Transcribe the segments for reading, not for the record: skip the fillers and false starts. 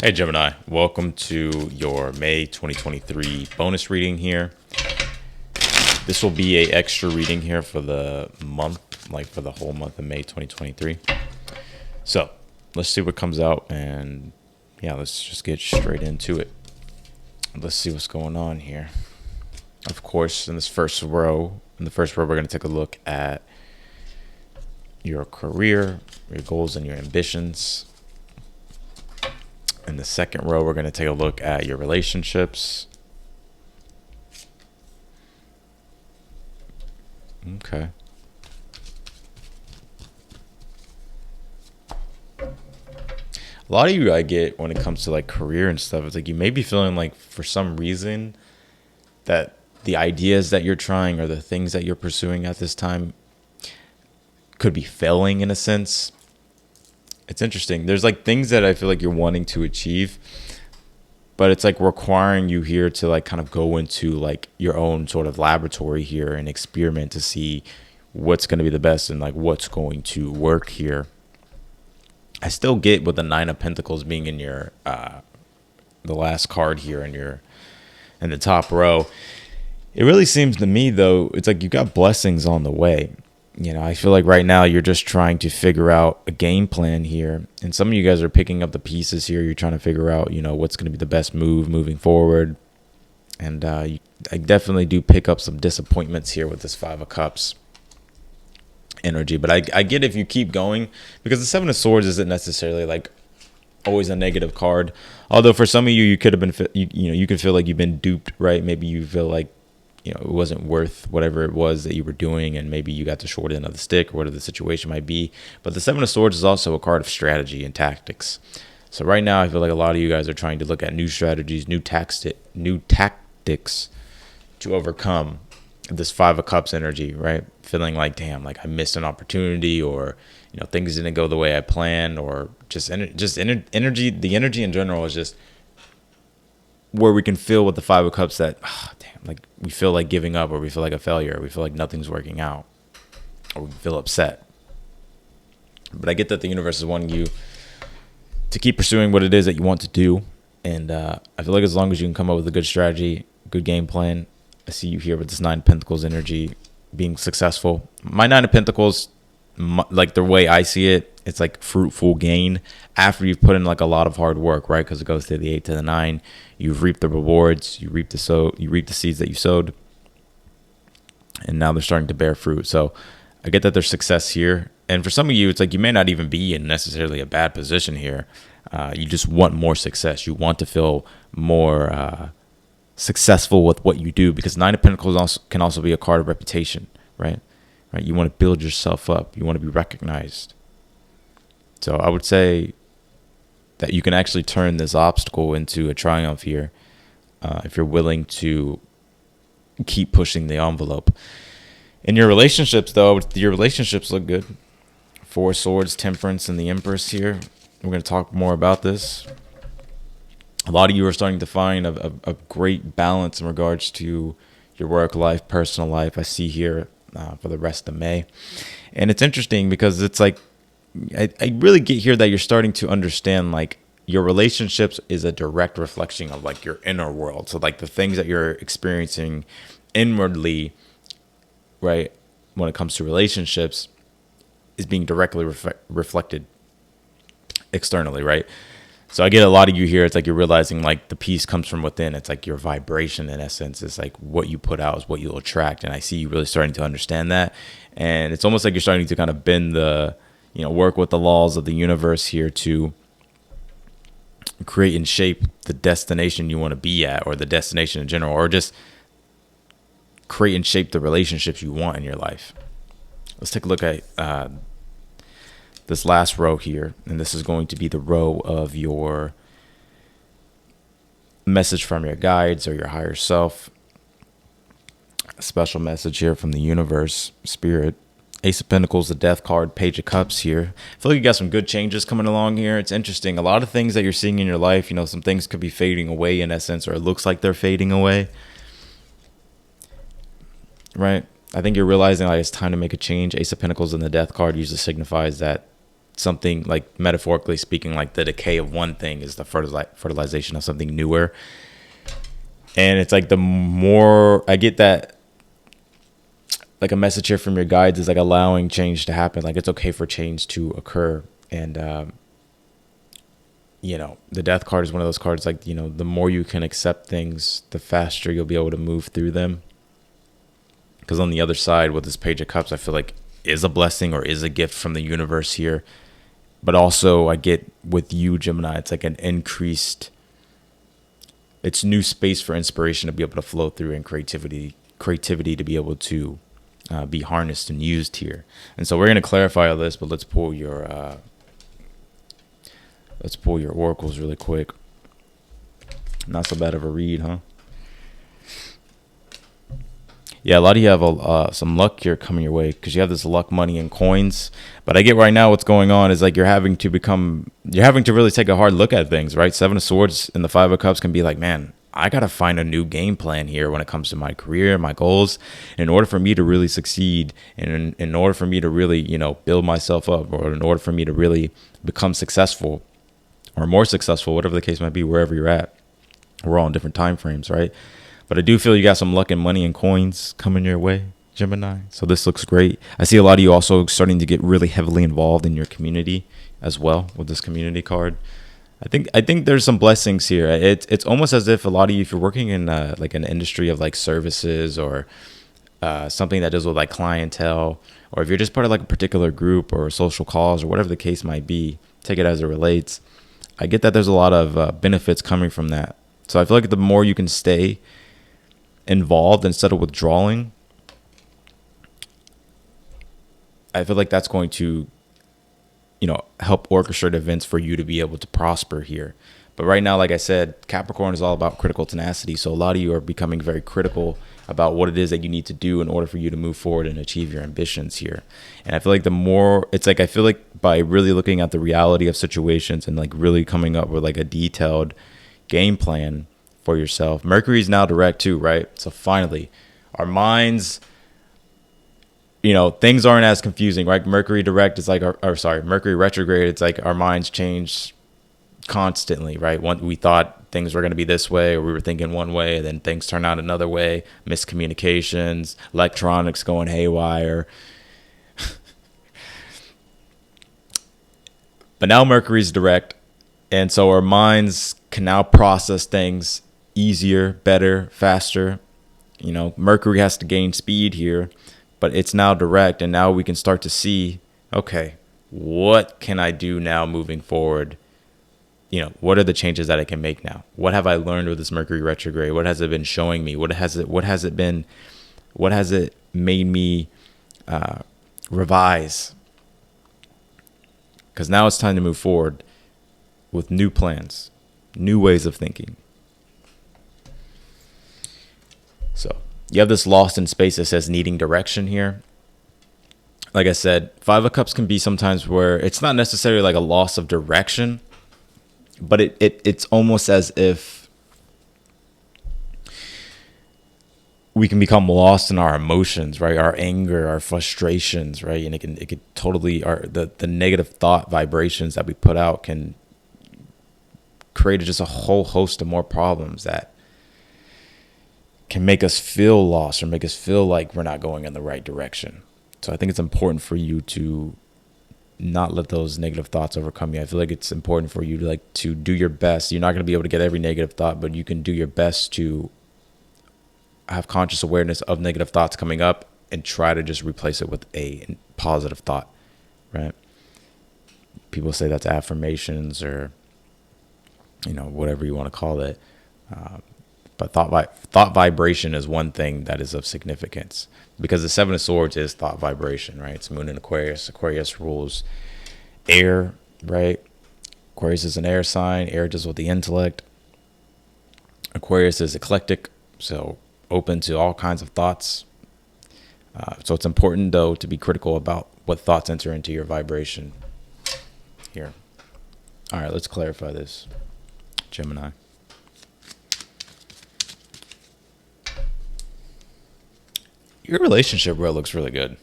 Hey Gemini, welcome to your May 2023 bonus reading here. This will be a extra reading here for the month, like for the whole month of May 2023. So let's see what comes out, and yeah, let's just get straight into it. Let's see what's going on here. Of course, in the first row, we're going to take a look at your career, your goals, and your ambitions. In the second row, we're going to take a look at your relationships. Okay. A lot of you I get when it comes to like career and stuff, it's like you may be feeling like for some reason that the ideas that you're trying or the things that you're pursuing at this time could be failing in a sense. It's interesting. There's like things that I feel like you're wanting to achieve, but it's like requiring you here to like kind of go into like your own sort of laboratory here and experiment to see what's going to be the best and like what's going to work here. I still get with the Nine of Pentacles being in your the last card here in the top row. It really seems to me though, it's like you got blessings on the way. You know, I feel like right now you're just trying to figure out a game plan here. And some of you guys are picking up the pieces here. You're trying to figure out, you know, what's going to be the best move moving forward. And I definitely do pick up some disappointments here with this Five of Cups energy. But I get if you keep going, because the Seven of Swords isn't necessarily like always a negative card. Although for some of you, you could have been, you could feel like you've been duped, right? Maybe you feel like, you know, it wasn't worth whatever it was that you were doing, and maybe you got the short end of the stick or whatever the situation might be. But the Seven of Swords is also a card of strategy and tactics. So right now, I feel like a lot of you guys are trying to look at new strategies, new tactics to overcome this Five of Cups energy, right? Feeling like, damn, like I missed an opportunity, or, you know, things didn't go the way I planned, or energy. The energy in general is just where we can feel with the Five of Cups that, damn, like we feel like giving up, or we feel like a failure, or we feel like nothing's working out, or we feel upset. But I get that the universe is wanting you to keep pursuing what it is that you want to do. And I feel like as long as you can come up with a good strategy, good game plan, I see you here with this Nine of Pentacles energy being successful. My Nine of Pentacles, like the way I see it, it's like fruitful gain after you've put in like a lot of hard work, right? Because it goes to the 8 to the 9. You've reaped the rewards, you reap the seeds that you sowed, and now they're starting to bear fruit. So I get that there's success here, and for some of you, it's like you may not even be in necessarily a bad position here. You just want more success. You want to feel more successful with what you do, because Nine of Pentacles can also be a card of reputation, right? Right? You want to build yourself up. You want to be recognized. So I would say that you can actually turn this obstacle into a triumph here if you're willing to keep pushing the envelope. In your relationships, though, your relationships look good. Four of Swords, Temperance, and the Empress here. We're going to talk more about this. A lot of you are starting to find a great balance in regards to your work life, personal life. I see here for the rest of May. And it's interesting because it's like, I really get here that you're starting to understand like your relationships is a direct reflection of like your inner world. So like the things that you're experiencing inwardly, right, when it comes to relationships is being directly reflected externally, right? So I get a lot of you here. It's like you're realizing like the peace comes from within. It's like your vibration in essence. It's like what you put out is what you'll attract. And I see you really starting to understand that. And it's almost like you're starting to kind of bend the, you know, work with the laws of the universe here to create and shape the destination you want to be at, or the destination in general, or just create and shape the relationships you want in your life. Let's take a look at this last row here, and this is going to be the row of your message from your guides or your higher self. A special message here from the universe, spirit. Ace of Pentacles, the Death card, Page of Cups here. I feel like you got some good changes coming along here. It's interesting. A lot of things that you're seeing in your life, you know, some things could be fading away in essence, or it looks like they're fading away. Right? I think you're realizing like it's time to make a change. Ace of Pentacles and the Death card usually signifies that something, like metaphorically speaking, like the decay of one thing is the fertilization of something newer. And it's like the more I get that, like a message here from your guides is like allowing change to happen. Like it's okay for change to occur. And, the death card is one of those cards, like, the more you can accept things, the faster you'll be able to move through them. Because on the other side with this Page of Cups, I feel like is a blessing or is a gift from the universe here. But also I get with you, Gemini, it's like it's new space for inspiration to be able to flow through, and creativity to be able to be harnessed and used here. And so we're going to clarify all this, but let's pull your oracles really quick. Not so bad of a read, huh? Yeah, a lot of you have some luck here coming your way because you have this luck, money, and coins. But I get right now what's going on is like you're having to really take a hard look at things, right? Seven of Swords and the Five of Cups can be like, man, I got to find a new game plan here when it comes to my career, my goals, in order for me to really succeed, and in order for me to really, build myself up, or in order for me to really become successful or more successful, whatever the case might be, wherever you're at. We're all in different time frames, right? But I do feel you got some luck and money and coins coming your way, Gemini. So this looks great. I see a lot of you also starting to get really heavily involved in your community as well with this community card. I think there's some blessings here. It's almost as if a lot of you, if you're working in like an industry of like services or something that deals with like clientele, or if you're just part of like a particular group or a social cause or whatever the case might be, take it as it relates. I get that there's a lot of benefits coming from that. So I feel like the more you can stay involved instead of withdrawing, I feel like that's going to, help orchestrate events for you to be able to prosper here. But right now, like I said, Capricorn is all about critical tenacity. So a lot of you are becoming very critical about what it is that you need to do in order for you to move forward and achieve your ambitions here. And I feel like I feel like by really looking at the reality of situations and like really coming up with like a detailed game plan for yourself. Mercury is now direct too, right? So finally, our minds, things aren't as confusing, right? Mercury direct is like, Mercury retrograde, it's like our minds change constantly, right? We thought things were going to be this way, or we were thinking one way, and then things turn out another way. Miscommunications, electronics going haywire. But now Mercury's direct, and so our minds can now process things easier, better, faster. Mercury has to gain speed here, but it's now direct, and now we can start to see, okay, what can I do now moving forward? What are the changes that I can make now? What have I learned with this Mercury retrograde? What has it been showing me? What has it made me revise? Because now it's time to move forward with new plans, new ways of thinking. So you have this lost in space that says needing direction here. Like I said, Five of Cups can be sometimes where it's not necessarily like a loss of direction, but it's almost as if we can become lost in our emotions, right? Our anger, our frustrations, right? And it could totally, the negative thought vibrations that we put out can create just a whole host of more problems that can make us feel lost or make us feel like we're not going in the right direction. So I think it's important for you to not let those negative thoughts overcome you. I feel like it's important for you to do your best. You're not going to be able to get every negative thought, but you can do your best to have conscious awareness of negative thoughts coming up and try to just replace it with a positive thought, right? People say that's affirmations or, whatever you want to call it. But thought vibration is one thing that is of significance, because the Seven of Swords is thought vibration, right? It's Moon in Aquarius. Aquarius rules air, right? Aquarius is an air sign. Air deals with the intellect. Aquarius is eclectic, so open to all kinds of thoughts. So it's important, though, to be critical about what thoughts enter into your vibration here. All right, let's clarify this, Gemini. Your relationship, bro, looks really good.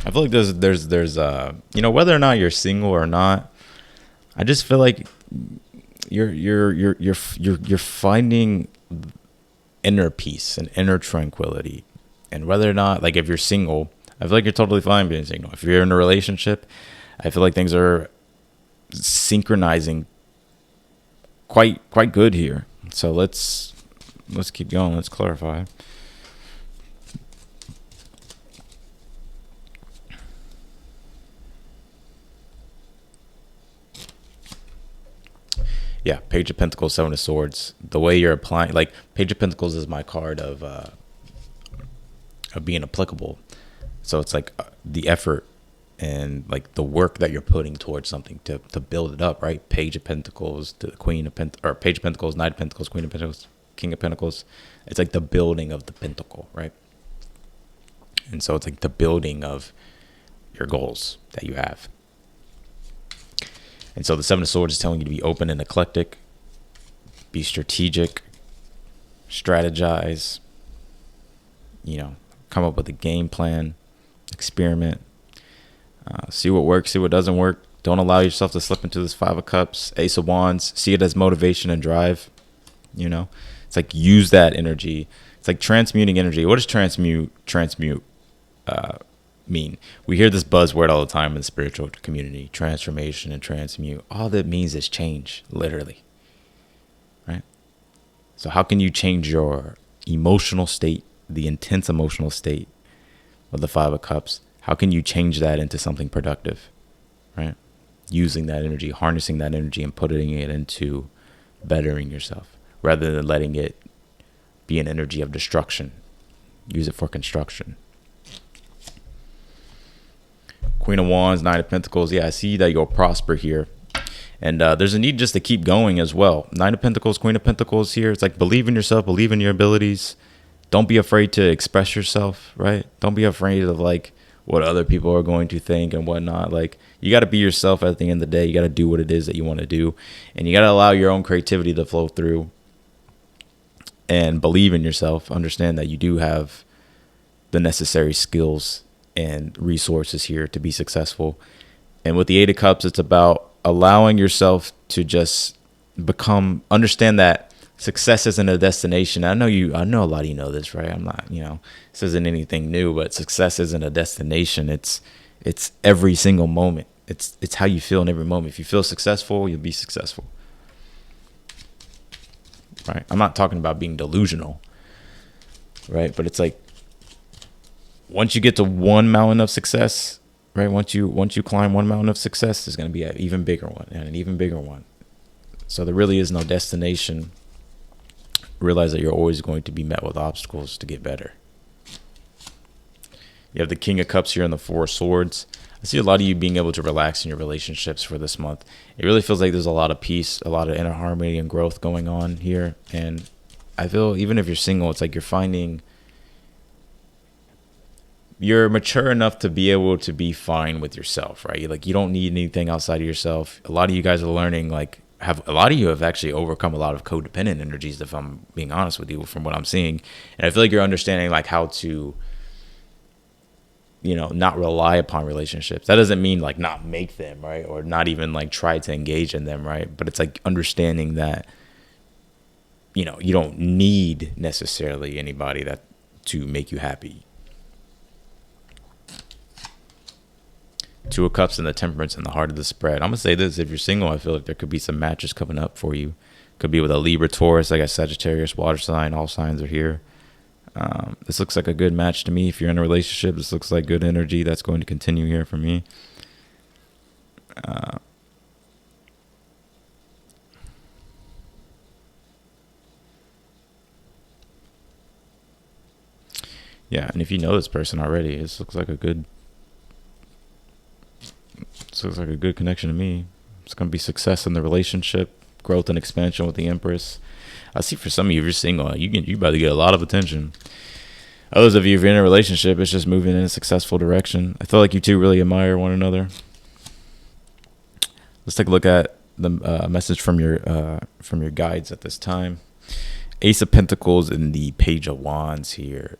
I feel like there's whether or not you're single or not, I just feel like you're finding inner peace and inner tranquility. And whether or not, like, if you're single, I feel like you're totally fine being single. If you're in a relationship, I feel like things are synchronizing quite good here. So let's keep going. Let's clarify. Yeah, Page of Pentacles, Seven of Swords. The way you're applying, like, Page of Pentacles is my card of being applicable. So it's like the effort and like the work that you're putting towards something to build it up, right? Page of Pentacles to the Queen of Pentacles, or Page of Pentacles, Knight of Pentacles, Queen of Pentacles, King of Pentacles. It's like the building of the pentacle, right? And so it's like the building of your goals that you have. And so the Seven of Swords is telling you to be open and eclectic, be strategic, strategize, come up with a game plan, experiment, see what works, see what doesn't work. Don't allow yourself to slip into this Five of Cups, Ace of Wands. See it as motivation and drive. It's like use that energy. It's like transmuting energy. What does transmute mean? We hear this buzzword all the time in the spiritual community, transformation and transmute. All that means is change, literally, right? So how can you change your emotional state, the intense emotional state of the Five of Cups? How can you change that into something productive, right? Using that energy, harnessing that energy, and putting it into bettering yourself rather than letting it be an energy of destruction. Use it for construction. Queen of Wands, Knight of Pentacles. Yeah, I see that you'll prosper here. And there's a need just to keep going as well. Knight of Pentacles, Queen of Pentacles here. It's like believe in yourself, believe in your abilities. Don't be afraid to express yourself, right? Don't be afraid of like what other people are going to think and whatnot. Like, you got to be yourself at the end of the day. You got to do what it is that you want to do. And you got to allow your own creativity to flow through and believe in yourself. Understand that you do have the necessary skills and resources here to be successful. And with the Eight of Cups, it's about allowing yourself to just understand that success isn't a destination. I know a lot of you know this, right? I'm not, this isn't anything new, but success isn't a destination. It's every single moment. It's how you feel in every moment. If you feel successful, you'll be successful, right? I'm not talking about being delusional, right? But it's like, once you get to one mountain of success, right? Once you climb one mountain of success, there's going to be an even bigger one and an even bigger one. So there really is no destination. Realize that you're always going to be met with obstacles to get better. You have the King of Cups here and the Four of Swords. I see a lot of you being able to relax in your relationships for this month. It really feels like there's a lot of peace, a lot of inner harmony and growth going on here. And I feel even if you're single, it's like you're mature enough to be able to be fine with yourself, right? Like, you don't need anything outside of yourself. A lot of you guys are learning, a lot of you have actually overcome a lot of codependent energies, if I'm being honest with you, from what I'm seeing. And I feel like you're understanding like how to, not rely upon relationships. That doesn't mean like not make them, right? Or not even like try to engage in them, right? But it's like understanding that, you don't need necessarily anybody to make you happy. Two of Cups and the Temperance and the Heart of the Spread. I'm going to say this. If you're single, I feel like there could be some matches coming up for you. Could be with a Libra, Taurus. I got Sagittarius, water sign. All signs are here. This looks like a good match to me. If you're in a relationship, this looks like good energy that's going to continue here for me. Yeah, and if you know this person already, this looks like a good connection to me. It's going to be success in the relationship, growth and expansion with the Empress. I see for some of you, if you're single, you about to get a lot of attention. Others of you, if you're in a relationship, it's just moving in a successful direction. I feel like you two really admire one another. Let's take a look at the message from your guides at this time. Ace of Pentacles and the Page of Wands here.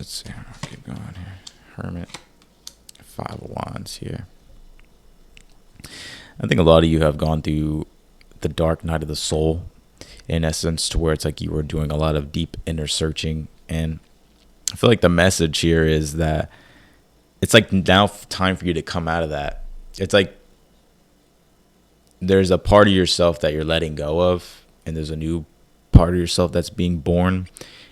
let's see. I'll keep going here. Hermit, 5 of Wands here. I think a lot of you have gone through the dark night of the soul, in essence, to where it's like you were doing a lot of deep inner searching. And I feel like the message here is that it's like now time for you to come out of that. It's like there's a part of yourself that you're letting go of, and there's a new part of yourself that's being born.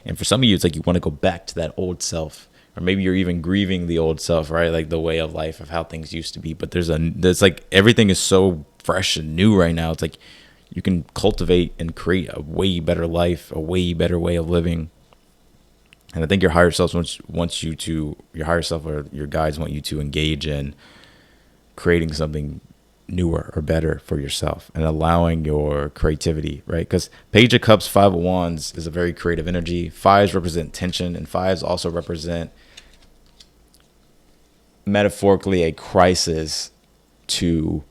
And for some of you, it's like you want to go back to that old self, or maybe you're even grieving the old self, right? Like the way of life of how things used to be. But there's like everything is so fresh and new right now. It's like you can cultivate and create a way better life, a way better way of living. And I think your higher self wants you to, your higher self or your guides want you to engage in creating something newer or better for yourself and allowing your creativity, right? Because Page of Cups, 5 of Wands is a very creative energy. Fives represent tension, and fives also represent metaphorically a crisis to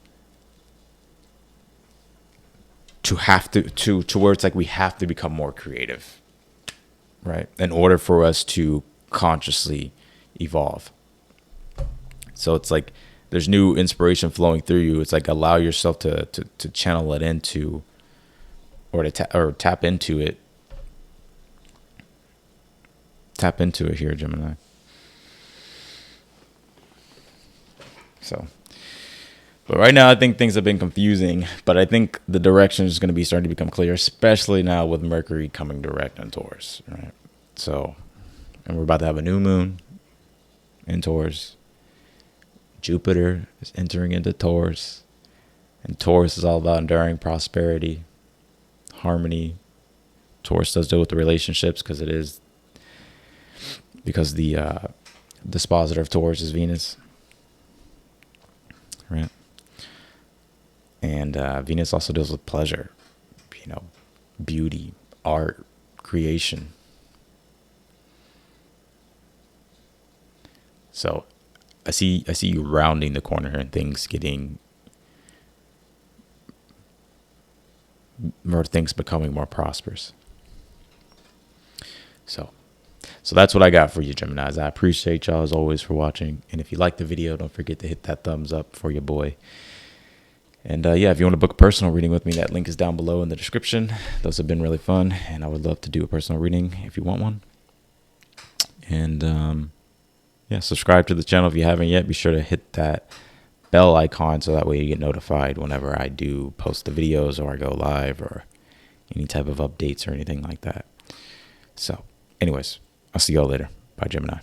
have to where it's like we have to become more creative, right, in order for us to consciously evolve. So it's like there's new inspiration flowing through you. It's like allow yourself to channel it into, or to tap into it. Tap into it here, Gemini. So, but right now I think things have been confusing, but I think the direction is going to be starting to become clear, especially now with Mercury coming direct in Taurus, right? So, and we're about to have a new moon in Taurus. Jupiter is entering into Taurus, and Taurus is all about enduring prosperity, harmony. Taurus does deal with the relationships because the dispositor of Taurus is Venus, right? And Venus also deals with pleasure, beauty, art, creation. So I see you rounding the corner and things becoming more prosperous. So that's what I got for you, Geminis. I appreciate y'all as always for watching. And if you like the video, don't forget to hit that thumbs up for your boy. And if you want to book a personal reading with me, that link is down below in the description. Those have been really fun, and I would love to do a personal reading if you want one. And subscribe to the channel if you haven't yet. Be sure to hit that bell icon so that way you get notified whenever I do post the videos or I go live or any type of updates or anything like that. So anyways, I'll see y'all later. Bye, Gemini.